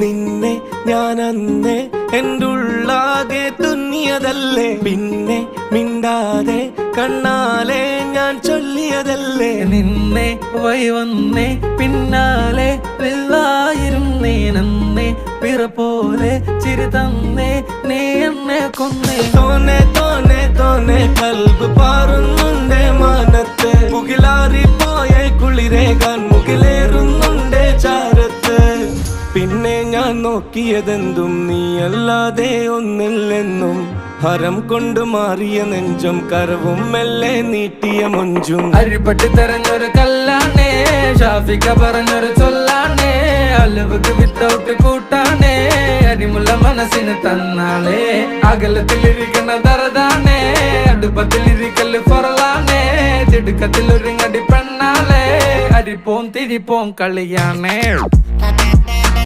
നിന്നെ ഞാൻ അന്നേ എൻ്റെ ഉള്ളാകെ തുന്നിയതല്ലേ, പിന്നെ മിണ്ടാതെ കണ്ണാലെ ഞാൻ ചൊല്ലിയതല്ലേ. നിന്നെ വന്നേ പിന്നാലെ വെള്ളായിരുന്നേ, നന്നേ പിറ പോലെ ചിരി തന്നേ, നീ എന്നെ കൊന്നേ. തോനെ തോനെ തോനെ കൽബ് പാറുന്നുണ്ട് മാനത്ത്, മുകിലാറിപ്പോയ കുളിരേകാൻ മുകിലേറുന്നുണ്ട് ചാരത്ത്. പിന്നെ ഞാൻ നോക്കിയതെന്തും നീയല്ലാതെ ഒന്നില്ലെന്നും, ഹരം കൊണ്ട് മാറിയ നെഞ്ചും കരവും മെല്ലെ നീട്ടിയ മൊഞ്ചും. അരിപ്പട്ടി തെരഞ്ഞൊരു കല്ലാണേ, ഷാഫിക്ക പറഞ്ഞൊരു ചൊല്ലാണേ, അലവുക്ക് വിത്തൗട്ട് കൂട്ടാണേ, അരിമുള്ള മനസ്സിന് തന്നാളേ. അകലത്തിലിരിക്കണ ദറതാണേ, അടുപ്പത്തിലിരിക്കല് പൊറലാണേ, തിടുക്കത്തിലൊരുങ്ങടി പെണ്ണാളേ, അരിപ്പോം തിരിപ്പോം കളിയാണേ.